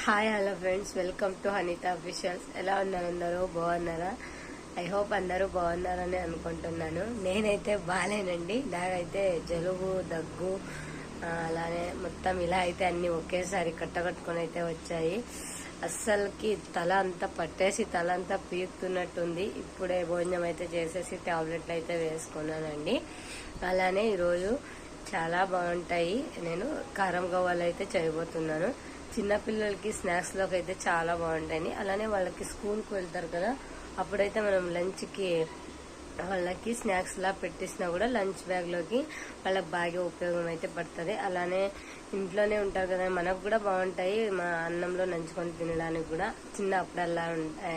Hi hello friends, welcome to Hanitha officials. ఎలా ఉన్నారు? అందరూ బాగున్నారా? ఐ హోప్ అందరూ బాగున్నారని అనుకుంటున్నాను. నేనైతే బాగాలేనండి. నాకైతే జలుబు, దగ్గు, అలానే మొత్తం ఇలా అయితే అన్ని ఒకేసారి కట్టకట్టుకొని అయితే వచ్చాయి. అస్సలకి తల అంతా పట్టేసి తల అంతా పీకుతున్నట్టుంది. ఇప్పుడే భోజనం అయితే చేసేసి టాబ్లెట్లు అయితే వేసుకున్నానండి. అలానే ఈరోజు చాలా బాగుంటాయి. నేను కారం గవ్వలు అయితే చేయబోతున్నాను. చిన్నపిల్లలకి స్నాక్స్లోకి అయితే చాలా బాగుంటాయి. అలానే వాళ్ళకి స్కూల్కి వెళ్తారు కదా, అప్పుడైతే మనం లంచ్కి వాళ్ళకి స్నాక్స్ లా పెట్టేసినా కూడా లంచ్ బ్యాగ్లోకి వాళ్ళకి బాగా ఉపయోగం అయితే పడుతుంది. అలానే ఇంట్లోనే ఉంటారు కదా, మనకు కూడా బాగుంటాయి. మా అన్నంలో నంచుకొని తినడానికి కూడా చిన్న అప్పుడల్లా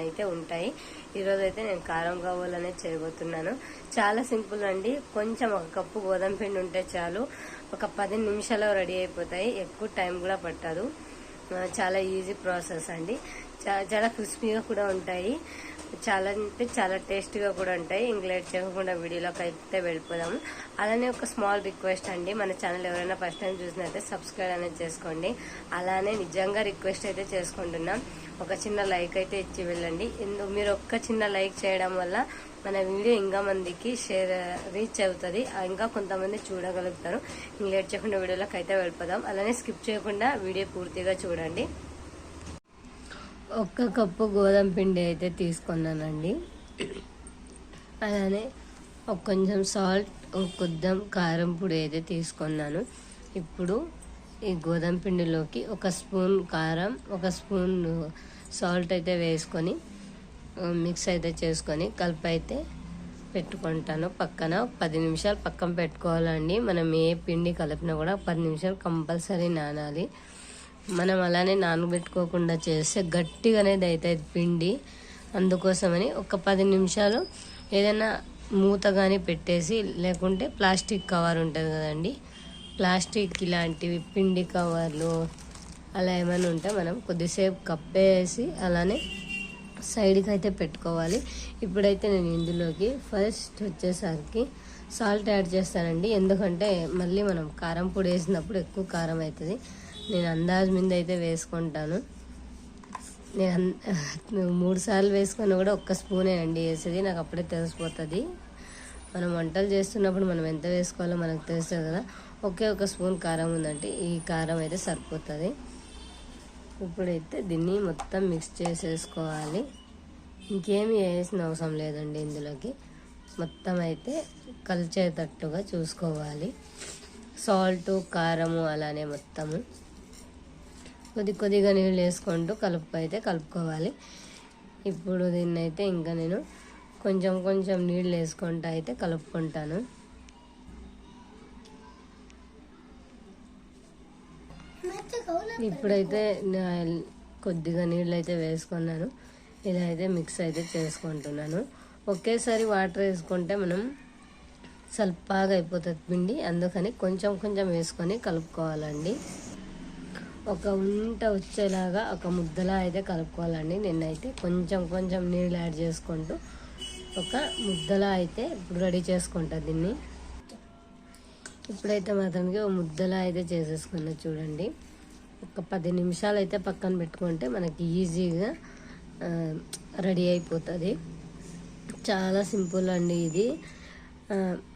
అయితే ఉంటాయి. ఈరోజు అయితే నేను కారం గవ్వలు అనేది చేయబోతున్నాను. చాలా సింపుల్ అండి. కొంచెం ఒక కప్పు గోధుమ పిండి ఉంటే చాలు, ఒక 10 నిమిషాల్లో రెడీ అయిపోతాయి. ఎక్కువ టైం కూడా పట్టదు. చాలా ఈజీ ప్రాసెస్ అండి. చాలా క్రిస్పీగా కూడా ఉంటాయి. చాలా అంటే చాలా టేస్టీగా కూడా ఉంటాయి. ఇంక లేట్ చేయకుండా వీడియోలోకి అయితే వెళ్ళిపోదాము. అలానే ఒక స్మాల్ రిక్వెస్ట్ అండి, మన ఛానల్ ఎవరైనా ఫస్ట్ టైం చూసినట్టే సబ్స్క్రైబ్ అనేది చేసుకోండి. అలానే నిజంగా రిక్వెస్ట్ అయితే చేసుకుంటున్నాం, ఒక చిన్న లైక్ అయితే ఇచ్చి వెళ్ళండి. మీరు ఒక్క చిన్న లైక్ చేయడం వల్ల మన వీడియో ఇంకా మందికి రీచ్ అవుతుంది, ఇంకా కొంతమంది చూడగలుగుతారు. ఇంక లేట్ చేయకుండా వీడియోలోకి అయితే వెళ్ళిపోదాం. అలానే స్కిప్ చేయకుండా వీడియో పూర్తిగా చూడండి. ఒక్క కప్పు గోధుమ పిండి అయితే తీసుకున్నానండి. అలానే కొంచెం సాల్ట్, కొద్దిగా కారం పొడి అయితే తీసుకున్నాను. ఇప్పుడు ఈ గోధుమ పిండిలోకి ఒక స్పూన్ కారం, ఒక స్పూన్ సాల్ట్ అయితే వేసుకొని మిక్స్ అయితే చేసుకొని కలిపి అయితే పెట్టుకుంటాను. పక్కన 10 నిమిషాలు పక్కన పెట్టుకోవాలండి. మనం ఏ పిండి కలిపినా కూడా 10 నిమిషాలు కంపల్సరీ నానాలి. మనం అలానే నానబెట్టుకోకుండా చేస్తే గట్టిగా అనేది అవుతుంది పిండి. అందుకోసమని ఒక 10 నిమిషాలు ఏదైనా మూత కానీ పెట్టేసి, లేకుంటే ప్లాస్టిక్ కవర్ ఉంటుంది కదండి, ప్లాస్టిక్ ఇలాంటివి పిండి కవర్లు అలా ఏమైనా ఉంటే మనం కొద్దిసేపు కప్పేసి అలానే సైడ్కి అయితే పెట్టుకోవాలి. ఇప్పుడైతే నేను ఇందులోకి ఫస్ట్ వచ్చేసరికి సాల్ట్ యాడ్ చేస్తానండి. ఎందుకంటే మళ్ళీ మనం కారం పొడి వేసినప్పుడు ఎక్కువ కారం అవుతుంది. నేను అందాజు మీద అయితే వేసుకుంటాను. నేను 3 సార్లు వేసుకొని కూడా ఒక్క స్పూనే అండి వేసేది. నాకు అప్పుడే తెలిసిపోతుంది. మనం వంటలు చేస్తున్నప్పుడు మనం ఎంత వేసుకోవాలో మనకు తెలుస్తుంది కదా. ఒక స్పూన్ కారం ఉందంటే ఈ కారం అయితే సరిపోతుంది. ఇప్పుడైతే దీన్ని మొత్తం మిక్స్ చేసేసుకోవాలి. ఇంకేమీ వేసిన అవసరం లేదండి. ఇందులోకి మొత్తం అయితే కలిచేటట్టుగా చూసుకోవాలి. సాల్ట్, కారము అలానే మొత్తము కొద్దిగా నీళ్ళు వేసుకుంటూ కలుపుకోవాలి. ఇప్పుడు దీన్ని అయితే ఇంకా నేను కొంచెం నీళ్ళు వేసుకుంటూ అయితే కలుపుకుంటాను. ఇప్పుడైతే కొద్దిగా నీళ్ళు అయితే వేసుకున్నాను. ఇలా అయితే మిక్స్ అయితే చేసుకుంటున్నాను. ఒకేసారి వాటర్ వేసుకుంటే మనం సల్పాగా అయిపోతుంది పిండి. అందుకని కొంచెం వేసుకొని కలుపుకోవాలండి. ఒక ఉంట వచ్చేలాగా ఒక ముద్దలా అయితే కలుపుకోవాలండి. నేనైతే కొంచెం నీళ్ళు యాడ్ చేసుకుంటూ ఒక ముద్దలా అయితే ఇప్పుడు రెడీ చేసుకుంటా దీన్ని. ఇప్పుడైతే మాత్రానికి ఒక ముద్దలా అయితే చేసేసుకున్నా చూడండి. ఒక 10 నిమిషాలు అయితే పక్కన పెట్టుకుంటే మనకి ఈజీగా రెడీ అయిపోతుంది. చాలా సింపుల్ అండి ఇది.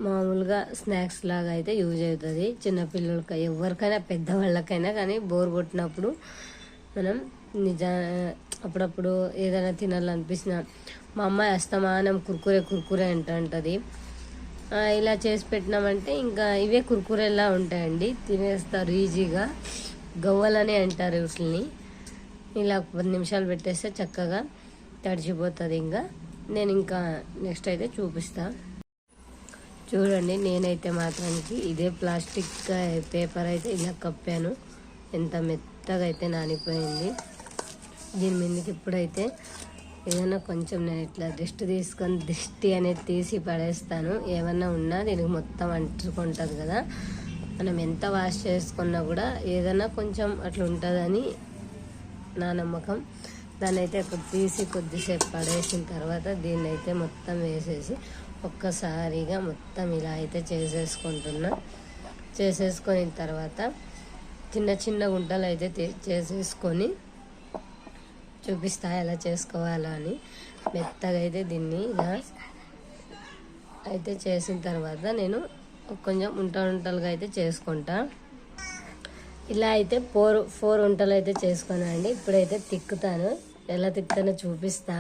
మామూలుగా స్నాక్స్ లాగా అయితే యూజ్ అవుతుంది. చిన్నపిల్లలకి, ఎవరికైనా పెద్దవాళ్ళకైనా కానీ బోర్ కొట్టినప్పుడు మనం అప్పుడప్పుడు ఏదైనా తినాలనిపించిన, మా అమ్మాయి అస్తమానం కుర్కురే అంటుంది. ఇలా చేసి పెట్టినామంటే ఇంకా ఇవే కుర్కురేలా ఉంటాయండి, తినేస్తారు ఈజీగా. గవ్వలని అంటారు వీటిని. ఇలా 10 నిమిషాలు పెట్టేస్తే చక్కగా తడిచిపోతుంది. నేను ఇంకా నెక్స్ట్ అయితే చూపిస్తాను. చూడండి, నేనైతే మాత్రానికి ఇదే ప్లాస్టిక్ పేపర్ అయితే ఇలా కప్పాను. ఎంత మెత్తగా అయితే నానిపోయింది. దీని మీదకి ఇప్పుడైతే ఏదైనా కొంచెం నేను ఇట్లా దిష్టి అనేది తీసి పడేస్తాను. ఏమన్నా ఉన్నా దీనికి మొత్తం అంటుకుంటుంది కదా. మనం ఎంత వాష్ చేసుకున్నా కూడా ఏదైనా కొంచెం అట్లా ఉంటుందని నా నమ్మకం. దాన్ని అయితే తీసి కొద్దిసేపు పడేసిన తర్వాత దీన్ని అయితే మొత్తం వేసేసి ఒక్కసారిగా మొత్తం ఇలా అయితే చేసేసుకొని తర్వాత చిన్న గుంటలు అయితే చేసేసుకొని చూపిస్తా ఎలా చేసుకోవాలో అని. మెత్తగా అయితే దీన్ని ఇలా అయితే చేసిన తర్వాత నేను కొంచెం ఉంటలుగా అయితే చేసుకుంటా. ఇలా అయితే ఫోర్ వంటలు అయితే చేసుకున్నానండి. ఇప్పుడైతే తిక్కుతాను, ఎలా తిక్కుతానో చూపిస్తా.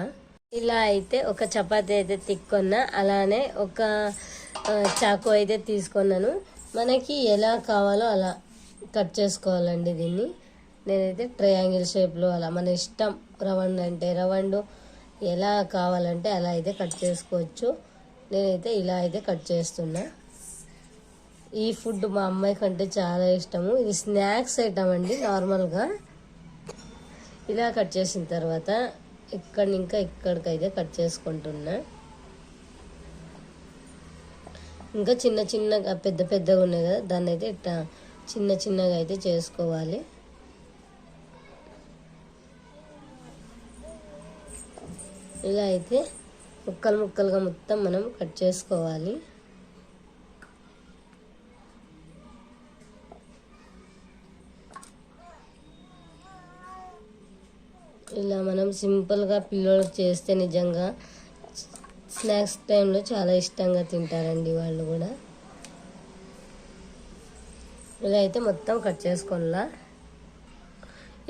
ఇలా అయితే ఒక చపాతీ అయితే తిక్కున్నా, అలానే ఒక చాకు అయితే తీసుకున్నాను. మనకి ఎలా కావాలో అలా కట్ చేసుకోవాలండి దీన్ని. నేనైతే ట్రయాంగిల్ షేప్లో అలా మన ఇష్టం, రౌండ్ అంటే రౌండ్, ఎలా కావాలంటే అలా అయితే కట్ చేసుకోవచ్చు. నేనైతే ఇలా అయితే కట్ చేస్తున్నా. ఈ ఫుడ్ మా అమ్మాయి కంటే చాలా ఇష్టము. ఇది స్నాక్స్ ఐటమ్ అండి. నార్మల్గా ఇలా కట్ చేసిన తర్వాత ఇక్కడికైతే కట్ చేసుకుంటున్నా. ఇంకా చిన్న చిన్నగా పెద్దగా ఉన్నాయి కదా, దాన్ని అయితే ఇట్లా చిన్నగా అయితే చేసుకోవాలి. ఇలా అయితే ముక్కలుగా మొత్తం మనం కట్ చేసుకోవాలి. ఇలా మనం సింపుల్గా పిల్లలకు చేస్తే నిజంగా స్నాక్స్ టైంలో చాలా ఇష్టంగా తింటారండి వాళ్ళు కూడా. ఇలా అయితే మొత్తం కట్ చేసుకోవాలా.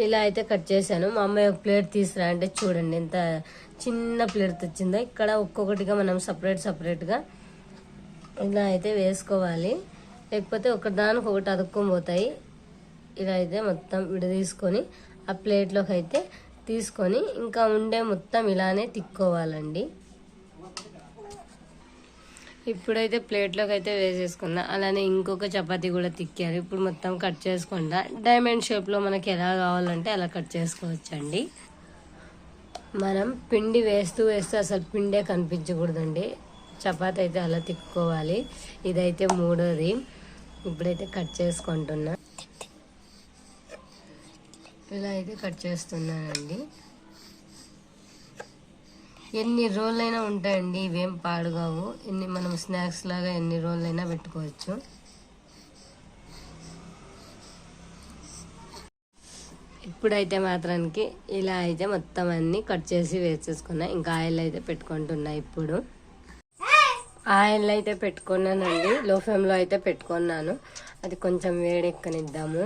ఇలా అయితే కట్ చేశాను. మా అమ్మాయి ఒక ప్లేట్ తీసుకురా అంటే చూడండి ఎంత చిన్న ప్లేట్ తెచ్చిందో. ఇక్కడ ఒక్కొక్కటిగా మనం సపరేట్గా ఇలా అయితే వేసుకోవాలి, లేకపోతే ఒకదానికి ఒకటి అతుక్కొని పోతాయి. ఇలా అయితే మొత్తం విడదీసుకొని ఆ ప్లేట్లోకి అయితే తీసుకొని ఇంకా ఉండే మొత్తం ఇలానే తిక్కోవాలండి. ఇప్పుడైతే ప్లేట్లోకి అయితే వేసేసుకున్నా. అలానే ఇంకొక చపాతీ కూడా తిక్కారు. ఇప్పుడు మొత్తం కట్ చేసుకుంటా. డైమండ్ షేప్లో మనకి ఎలా కావాలంటే అలా కట్ చేసుకోవచ్చండి. మనం పిండి వేస్తూ అసలు పిండే కనిపించకూడదండి. చపాతీ అయితే అలా తిక్కుకోవాలి. ఇదైతే మూడోది. ఇప్పుడైతే కట్ చేసుకుంటున్నా. ఇలా అయితే కట్ చేస్తున్నానండి. ఎన్ని రోజులైనా ఉంటాయండి, ఇవేం పాడుగావు. మనం స్నాక్స్ లాగా ఎన్ని రోజులైనా పెట్టుకోవచ్చు. ఇప్పుడైతే మాత్రానికి ఇలా అయితే మొత్తం అన్ని కట్ చేసి వేసేసుకున్నా. ఇంకా ఆయిల్ అయితే పెట్టుకుంటున్నా. ఇప్పుడు ఆయిల్ అయితే పెట్టుకున్నానండి. లో ఫ్లేమ్లో అయితే పెట్టుకున్నాను. అది కొంచెం వేడెక్కనిద్దాము.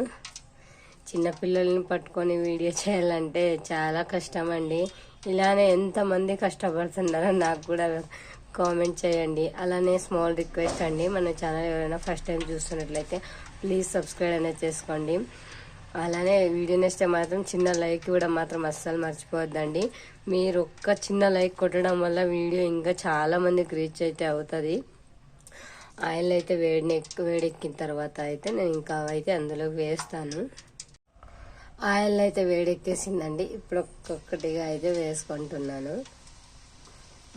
చిన్నపిల్లల్ని పట్టుకొని వీడియో చేయాలంటే చాలా కష్టం అండి. ఇలానే ఎంతమంది కష్టపడుతున్నారో నాకు కూడా కామెంట్ చేయండి. అలానే స్మాల్ రిక్వెస్ట్ అండి, మన ఛానల్ ఎవరైనా ఫస్ట్ టైం చూస్తున్నట్లయితే ప్లీజ్ సబ్స్క్రైబ్ అనేది చేసుకోండి. అలానే వీడియో నచ్చితే మాత్రం చిన్న లైక్ కూడా మాత్రం అస్సలు మర్చిపోవద్దండి. మీరు ఒక్క చిన్న లైక్ కొట్టడం వల్ల వీడియో ఇంకా చాలా మందికి రీచ్ అయితే అవుతుంది. ఆయిల్ అయితే వేడెక్కిన తర్వాత అయితే నేను ఇంకా అయితే అందులోకి వేస్తాను. ఆయిల్ అయితే వేడెక్కేసిందండి. ఇప్పుడు ఒక్కొక్కటిగా అయితే వేసుకుంటున్నాను.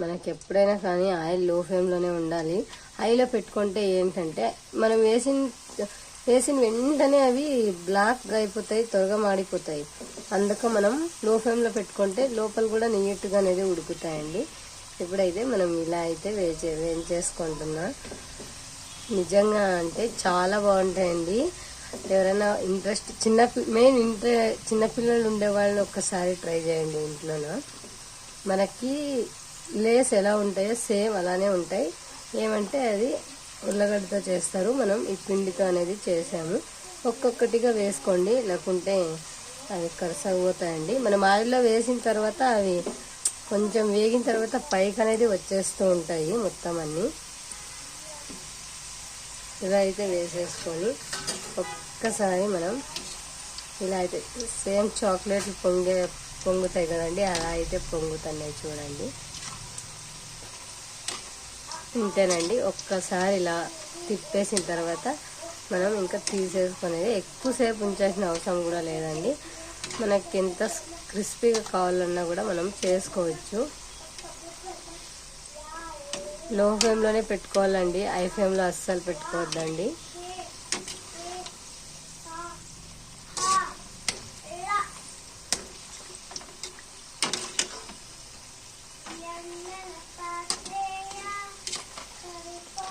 మనకి ఎప్పుడైనా కానీ ఆయిల్ లో ఫ్లేమ్లోనే ఉండాలి. హైలో పెట్టుకుంటే ఏంటంటే మనం వేసిన వెంటనే అవి బ్లాక్గా అయిపోతాయి, త్వరగా మాడిపోతాయి. అందుకు మనం లో ఫ్లేమ్లో పెట్టుకుంటే లోపల కూడా నీట్గా అనేది ఉడుకుతాయండి. ఇప్పుడైతే మనం ఇలా అయితే వేయించేసుకుంటున్నా. నిజంగా అంటే చాలా బాగుంటాయండి. ఎవరైనా ఇంట్రెస్ట్ చిన్నపిల్లలు ఉండేవాళ్ళని ఒక్కసారి ట్రై చేయండి ఇంట్లోన. మనకి లేస్ ఎలా ఉంటాయో సేమ్ అలానే ఉంటాయి. ఏమంటే అది ఉల్లగడ్డతో చేస్తారు, మనం ఈ పిండితో అనేది చేసాము. ఒక్కొక్కటిగా వేసుకోండి, లేకుంటే అవి కరసగిపోతాయండి. మనం ఆయిల్లో వేసిన తర్వాత అవి కొంచెం వేగిన తర్వాత పైకి అనేది వచ్చేస్తూ ఉంటాయి మొత్తం అన్నీ. ఇలా అయితే వేసేసుకొని ఒక్కసారి మనం ఇలా అయితే సేమ్ చాక్లెట్లు పొంగుతాయి కదండి, అలా అయితే పొంగుతున్నాయి చూడండి. ఇంతేనండి. ఒక్కసారి ఇలా తిప్పేసిన తర్వాత మనం ఇంకా తీసేసుకునేది. ఎక్కువసేపు ఉంచాల్సిన అవసరం కూడా లేదండి. మనకి ఎంత క్రిస్పీగా కావాలన్నా కూడా మనం చేసుకోవచ్చు. లో ఫ్లేమ్లోనే పెట్టుకోవాలండి, హై ఫ్లేమ్లో అస్సలు పెట్టుకోవద్దండి.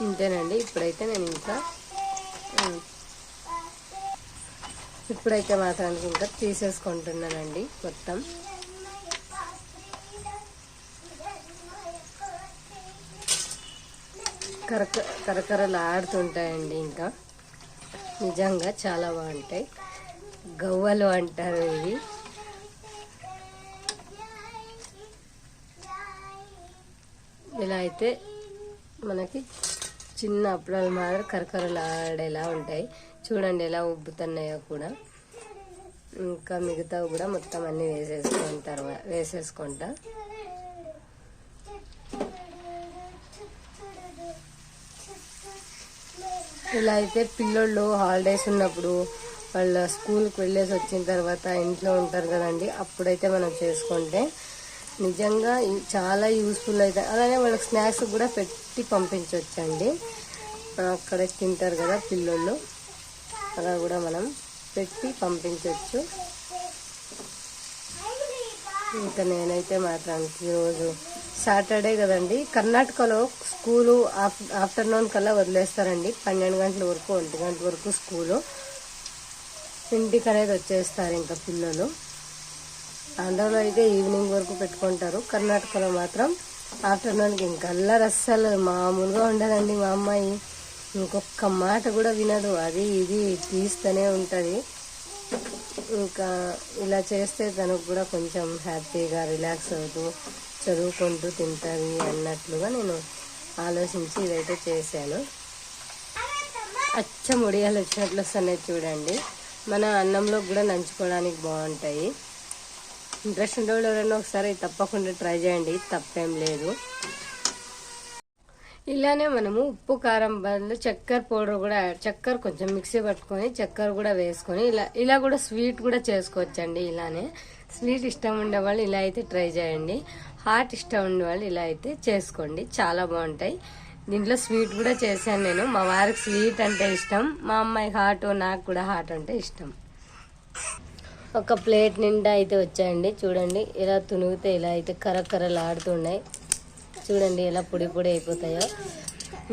ఇంతేనండి. ఇప్పుడైతే మాత్రానికి ఇంకా తీసేసుకుంటున్నానండి మొత్తం. కరకరలాడుతుంటాయండి. ఇంకా నిజంగా చాలా బాగుంటాయి. గవ్వలు అంటారు ఇవి. ఇలా అయితే మనకి చిన్న అప్పడాలు మాదిరి కరకరలాడేలా ఉంటాయి. చూడండి ఎలా ఉబ్బుతున్నాయో కూడా. ఇంకా మిగతావి కూడా మొత్తం అన్ని వేసేసుకుంటా. ఇలా అయితే పిల్లోళ్ళు హాలిడేస్ ఉన్నప్పుడు వాళ్ళ స్కూల్కి వెళ్ళేసి వచ్చిన తర్వాత ఇంట్లో ఉంటారు కదండి, అప్పుడైతే మనం చేసుకుంటే నిజంగా చాలా యూస్ఫుల్ అవుతాయి. అలానే వాళ్ళకి స్నాక్స్ కూడా పెట్టి పంపించవచ్చండి. అక్కడ తింటారు కదా పిల్లోళ్ళు, అలా కూడా మనం పెట్టి పంపించవచ్చు. ఇంకా నేనైతే మాత్రం ఈరోజు సాటర్డే కదండి, కర్ణాటకలో స్కూలు ఆఫ్టర్నూన్ కల్లా వదిలేస్తారండి. 12 గంటల వరకు 1 గంట వరకు స్కూలు. ఇంటికి అనేది వచ్చేస్తారు ఇంకా పిల్లలు. ఆంధ్రాలో అయితే ఈవినింగ్ వరకు పెట్టుకుంటారు. కర్ణాటకలో మాత్రం ఆఫ్టర్నూన్కి ఇంకా అల్లరి అస్సలు మామూలుగా ఉండదండి. మా అమ్మాయి ఇంకొక మాట కూడా వినదు, అది ఇది తీస్తూనే ఉంటుంది. ఇంకా ఇలా చేస్తే తనకు కూడా కొంచెం హ్యాపీగా రిలాక్స్ అవుతూ చదువుకుంటూ తింటుంది అన్నట్లుగా నేను ఆలోచించి ఇదైతే చేశాను. అచ్చం ఉడియాలు వచ్చినట్లు వస్తున్నాయి చూడండి. మన అన్నంలో కూడా నంచుకోవడానికి బాగుంటాయి. ఇంట్రెస్ట్ ఉండేవాళ్ళు ఎవరైనా ఒకసారి తప్పకుండా ట్రై చేయండి, తప్పేం లేదు. ఇలానే మనము ఉప్పు కారం బదులు చక్కెర పౌడర్ కూడా, చక్కెర కొంచెం మిక్సీ పట్టుకొని చక్కెర కూడా వేసుకొని ఇలా కూడా స్వీట్ కూడా చేసుకోవచ్చండి. ఇలానే స్వీట్ ఇష్టం ఉండేవాళ్ళు ఇలా అయితే ట్రై చేయండి. హాట్ ఇష్టం ఉండేవాళ్ళు ఇలా అయితే చేసుకోండి, చాలా బాగుంటాయి. దీంట్లో స్వీట్ కూడా చేశాను నేను. మా వారికి స్వీట్ అంటే ఇష్టం, మా అమ్మాయికి హాట్, నాకు కూడా హాట్ అంటే ఇష్టం. ఒక ప్లేట్ నిండా అయితే వచ్చాయండి. చూడండి ఇలా తునిగితే ఇలా అయితే కరకరలాడుతున్నాయి. చూడండి ఎలా పొడి పొడి అయిపోతాయో.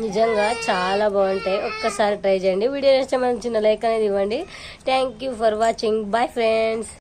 నిజంగా చాలా బాగుంటాయి. ఒక్కసారి ట్రై చేయండి. వీడియో నచ్చితే చిన్న లైక్ అనేది ఇవ్వండి. Thank you for watching. Bye friends.